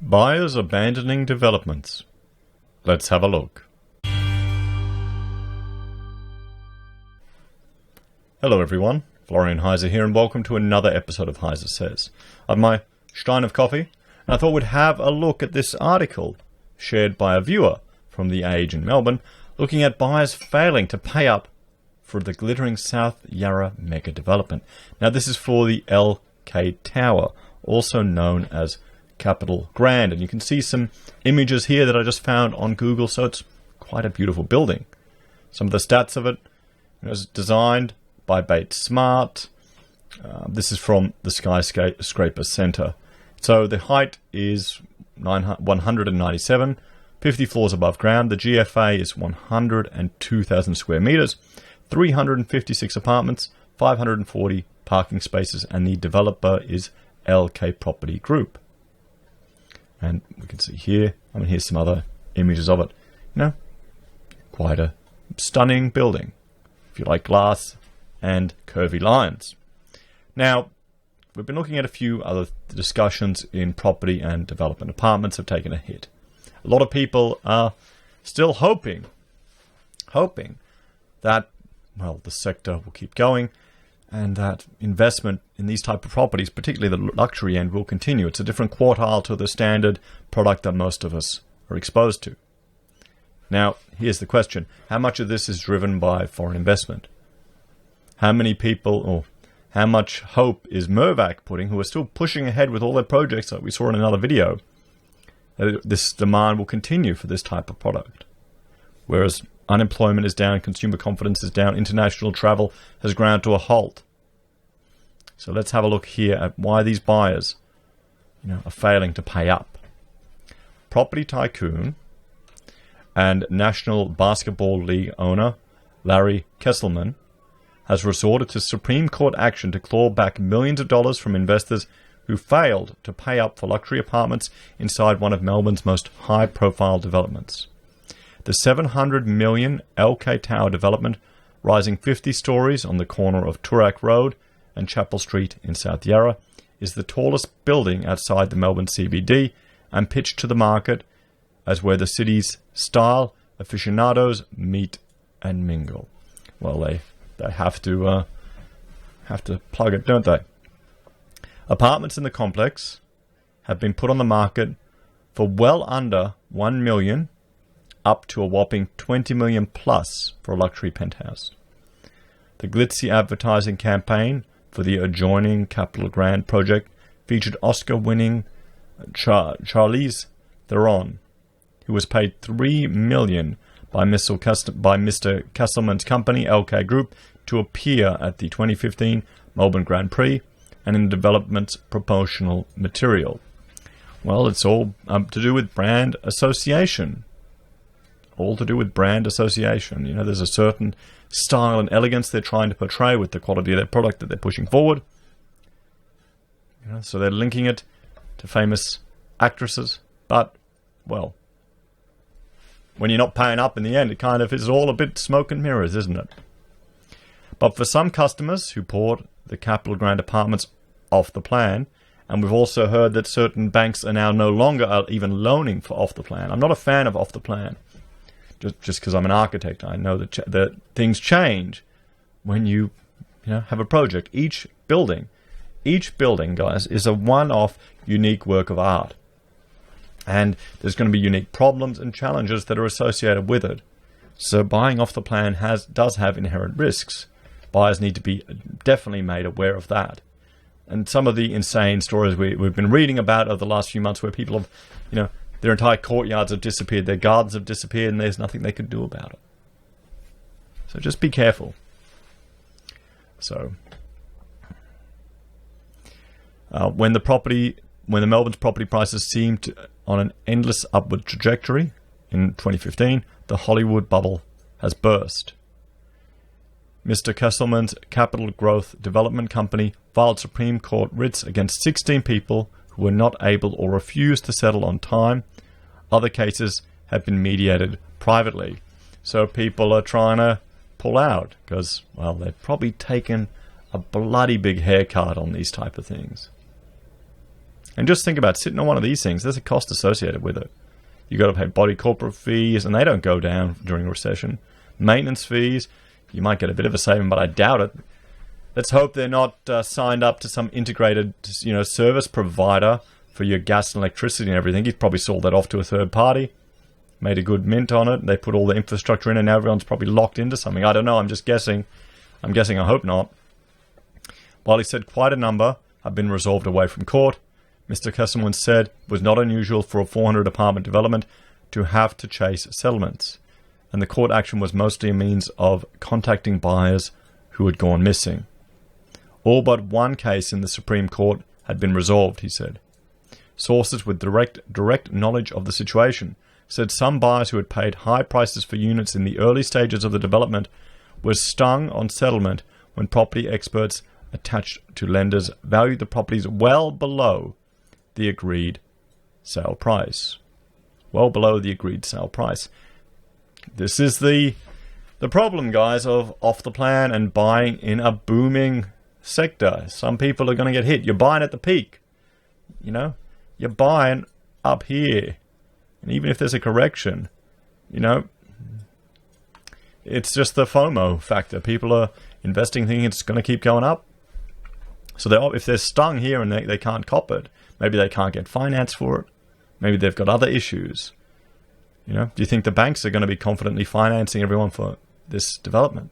Buyers abandoning developments. Let's have a look. Hello everyone, Florian.Heise here, and welcome to another episode of HeiseSays. I have my stein of coffee, and I thought we'd have a look at this article shared by a viewer from The Age in Melbourne, looking at buyers failing to pay up for the glittering South Yarra mega development. Now this is for the LK Tower, also known as Capital Grand, and you can see some images here that I just found on Google, so it's quite a beautiful building. Some of the stats of it: it was designed by Bates Smart. This is from the Skyscraper Centre. So the height is 197, 50 floors above ground. The GFA is 102,000 square meters, 356 apartments, 540 parking spaces, and the developer is LK Property Group. And we can see here, here's some other images of it. Quite a stunning building, if you like glass and curvy lines. Now, we've been looking at a few other discussions in property and development. Apartments have taken a hit. A lot of people are still hoping that, well, the sector will keep going and that investment in these type of properties, particularly the luxury end, will continue. It's a different quartile to the standard product that most of us are exposed to. Now, here's the question. How much of this is driven by foreign investment? How many people, or how much hope is Mirvac putting, who are still pushing ahead with all their projects like we saw in another video, that this demand will continue for this type of product? Whereas unemployment is down, consumer confidence is down, international travel has ground to a halt. So let's have a look here at why these buyers are failing to pay up. Property tycoon and National Basketball League owner Larry Kesselman has resorted to Supreme Court action to claw back millions of dollars from investors who failed to pay up for luxury apartments inside one of Melbourne's most high-profile developments. The $700 million LK Tower development, rising 50 stories on the corner of Toorak Road and Chapel Street in South Yarra, is the tallest building outside the Melbourne CBD and pitched to the market as where the city's style aficionados meet and mingle. Well, they have to plug it, don't they? Apartments in the complex have been put on the market for well under $1 million, up to a whopping $20 million plus for a luxury penthouse. The glitzy advertising campaign for the adjoining Capital Grand project featured Oscar-winning Charlize Theron, who was paid $3 million by Mr. Kesselman's company, LK Group, to appear at the 2015 Melbourne Grand Prix and in the development's promotional material. Well, it's all to do with brand association. All to do with brand association. There's a certain style and elegance they're trying to portray with the quality of their product that they're pushing forward. So they're linking it to famous actresses. But, well, when you're not paying up in the end, it kind of is all a bit smoke and mirrors, isn't it? But for some customers who bought the Capital Grand apartments off the plan, and we've also heard that certain banks are now no longer even loaning for off the plan. I'm not a fan of off the plan. Just because I'm an architect, I know that things change when you have a project. Each building, guys, is a one-off, unique work of art. And there's going to be unique problems and challenges that are associated with it. So buying off the plan does have inherent risks. Buyers need to be definitely made aware of that. And some of the insane stories we've been reading about over the last few months where people have, their entire courtyards have disappeared, their gardens have disappeared, and there's nothing they can do about it. So just be careful. So, when Melbourne's property prices seemed on an endless upward trajectory in 2015, the Hollywood bubble has burst. Mr. Kesselman's Capital Growth Development Company filed Supreme Court writs against 16 people who were not able or refused to settle on time. Other cases have been mediated privately. So people are trying to pull out because, well, they've probably taken a bloody big haircut on these type of things. And just think about sitting on one of these things. There's a cost associated with it. You got to pay body corporate fees, and they don't go down during a recession. Maintenance fees, you might get a bit of a saving, but I doubt it. Let's hope they're not signed up to some integrated, service provider for your gas and electricity and everything. He's probably sold that off to a third party, made a good mint on it. They put all the infrastructure in, and now everyone's probably locked into something. I don't know. I'm just guessing. I hope not. While he said quite a number have been resolved away from court, Mr. Kesselman said it was not unusual for a 400 apartment development to have to chase settlements, and the court action was mostly a means of contacting buyers who had gone missing. All but one case in the Supreme Court had been resolved, he said. Sources with direct knowledge of the situation said some buyers who had paid high prices for units in the early stages of the development were stung on settlement when property experts attached to lenders valued the properties well below the agreed sale price. Well below the agreed sale price. This is the problem, guys, of off the plan and buying in a booming sector. Some people are going to get hit. You're buying at the peak. You're buying up here. And even if there's a correction, it's just the FOMO factor. People are investing thinking it's going to keep going up. So if they're stung here and they can't cop it, maybe they can't get finance for it. Maybe they've got other issues. Do you think the banks are going to be confidently financing everyone for this development?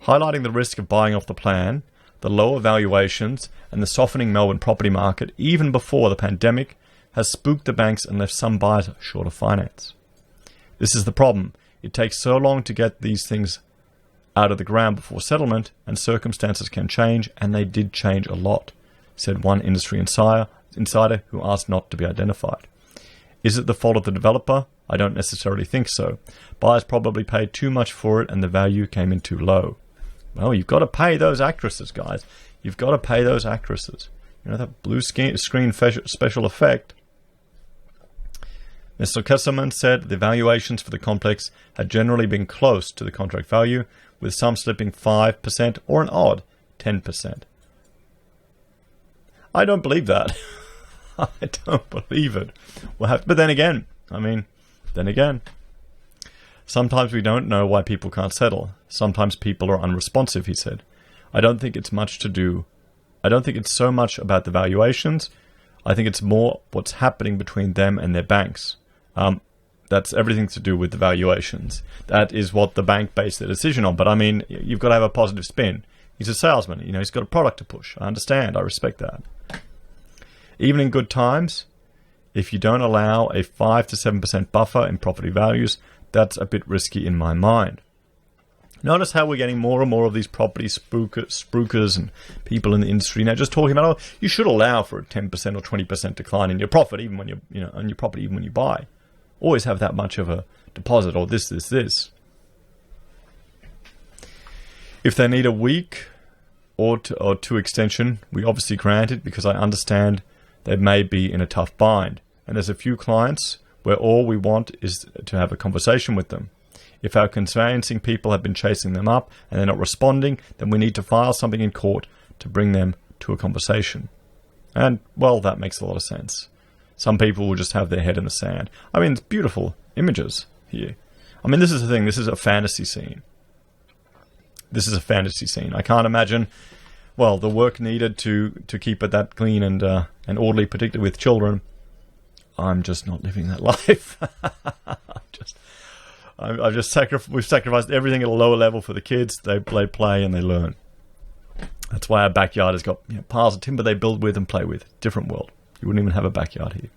Highlighting the risk of buying off the plan, the lower valuations, and the softening Melbourne property market, even before the pandemic, has spooked the banks and left some buyers short of finance. This is the problem. It takes so long to get these things out of the ground before settlement, and circumstances can change, and they did change a lot, said one industry insider who asked not to be identified. Is it the fault of the developer? I don't necessarily think so. Buyers probably paid too much for it, and the value came in too low. Well, you've got to pay those actresses, guys. You've got to pay those actresses. That blue screen special effect. Mr. Kesselman said the valuations for the complex had generally been close to the contract value, with some slipping 5% or an odd 10%. I don't believe that. I don't believe it. But then again, sometimes we don't know why people can't settle. Sometimes people are unresponsive, he said. I don't think it's so much about the valuations. I think it's more what's happening between them and their banks. That's everything to do with the valuations. That is what the bank based their decision on. But you've got to have a positive spin. He's a salesman. He's got a product to push. I understand. I respect that. Even in good times, if you don't allow a 5 to 7% buffer in property values, that's a bit risky in my mind. Notice how we're getting more and more of these property spruikers and people in the industry now just talking about, you should allow for a 10% or 20% decline in your profit, even when on your property, even when you buy. Always have that much of a deposit or this. If they need a week or two extension, we obviously grant it because I understand they may be in a tough bind. And there's a few clients where all we want is to have a conversation with them. If our conveyancing people have been chasing them up and they're not responding, then we need to file something in court to bring them to a conversation. And, well, that makes a lot of sense. Some people will just have their head in the sand. It's beautiful images here. This is the thing. This is a fantasy scene. I can't imagine, the work needed to keep it that clean and orderly, particularly with children. I'm just not living that life. We've sacrificed everything at a lower level for the kids. They play and they learn. That's why our backyard has got piles of timber they build with and play with. Different world. You wouldn't even have a backyard here.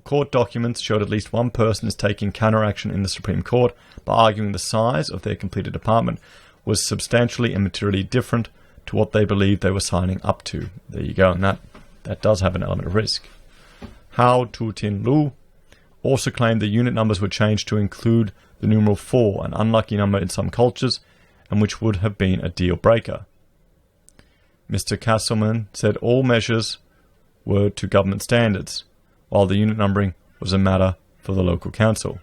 Court documents showed at least one person is taking counteraction in the Supreme Court by arguing the size of their completed apartment was substantially and materially different to what they believed they were signing up to. There you go, and that does have an element of risk. Hao Tu Tin Lu also claimed the unit numbers were changed to include the numeral 4, an unlucky number in some cultures, and which would have been a deal breaker. Mr. Kesselman said all measures were to government standards, while the unit numbering was a matter for the local council.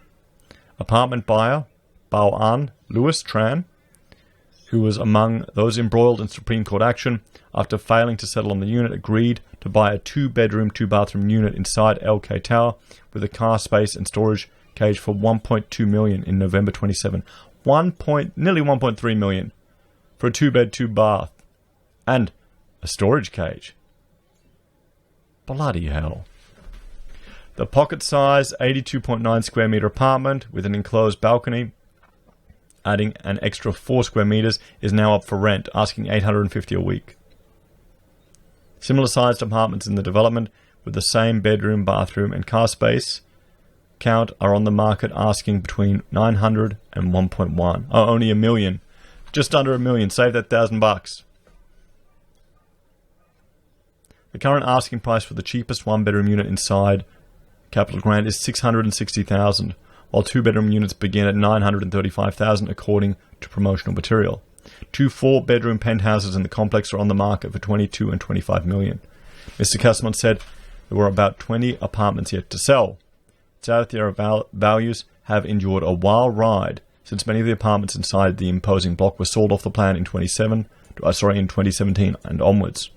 Apartment buyer Bao An Louis Tran who was among those embroiled in Supreme Court action after failing to settle on the unit, agreed to buy a 2-bedroom, 2-bathroom unit inside LK Tower with a car space and storage cage for $1.2 million in November 27. Nearly $1.3 million for a 2-bed, 2-bath and a storage cage. Bloody hell. The pocket-size 82.9 square meter apartment with an enclosed balcony, adding an extra 4 square meters, is now up for rent, asking $850 a week. Similar sized apartments in the development with the same bedroom, bathroom and car space count are on the market, asking between $900 and $1.1. Oh, only $1 million. Just under $1 million. Save that $1,000. The current asking price for the cheapest 1-bedroom unit inside Capital Grande is $660,000, while 2-bedroom units begin at $935,000 according to promotional material. 2 4-bedroom penthouses in the complex are on the market for $22 and $25 million. Mr. Castlemont said there were about 20 apartments yet to sell. South Yarra values have endured a wild ride since many of the apartments inside the imposing block were sold off the plan in 2017 and onwards.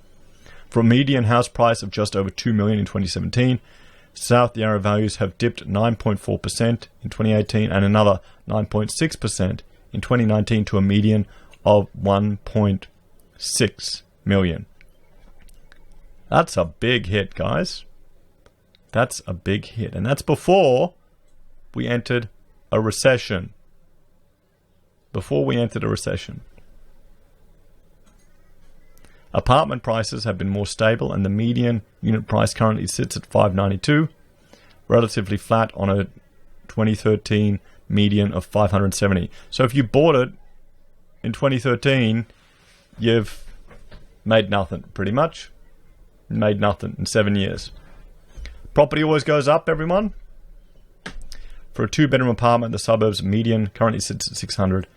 For a median house price of just over $2 million in 2017, South Yarra values have dipped 9.4% in 2018 and another 9.6% in 2019 to a median of $1.6 million. That's a big hit, guys. That's a big hit. And that's before we entered a recession. Apartment prices have been more stable, and the median unit price currently sits at $592, relatively flat on a 2013 median of $570. So if you bought it in 2013, you've made nothing, pretty much. Made nothing in 7 years. Property always goes up, everyone. For a 2-bedroom apartment, the suburbs median currently sits at $673.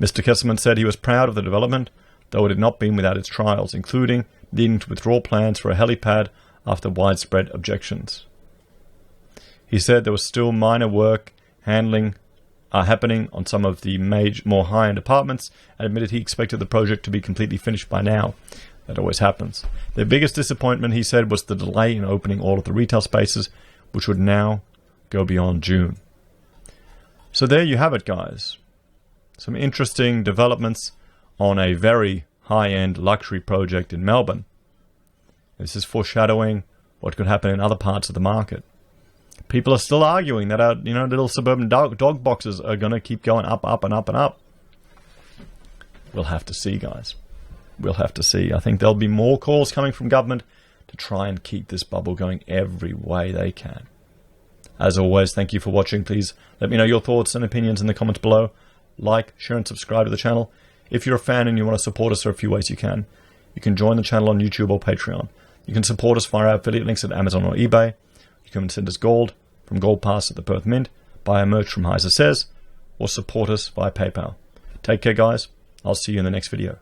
Mr. Kesselman said he was proud of the development, though it had not been without its trials, including needing to withdraw plans for a helipad after widespread objections. He said there was still minor work happening on some of the more high-end apartments, and admitted he expected the project to be completely finished by now. That always happens. Their biggest disappointment, he said, was the delay in opening all of the retail spaces, which would now go beyond June. So there you have it, guys. Some interesting developments on a very high-end luxury project in Melbourne. This is foreshadowing what could happen in other parts of the market. People are still arguing that our little suburban dog boxes are going to keep going up, up, and up, and up. We'll have to see, guys. We'll have to see. I think there'll be more calls coming from government to try and keep this bubble going every way they can. As always, thank you for watching. Please let me know your thoughts and opinions in the comments below. Like, share, and subscribe to the channel. If you're a fan and you want to support us, there are a few ways you can. You can join the channel on YouTube or Patreon. You can support us via our affiliate links at Amazon or eBay. You can send us gold from Gold Pass at the Perth Mint, buy our merch from HeiseSays, or support us via PayPal. Take care, guys. I'll see you in the next video.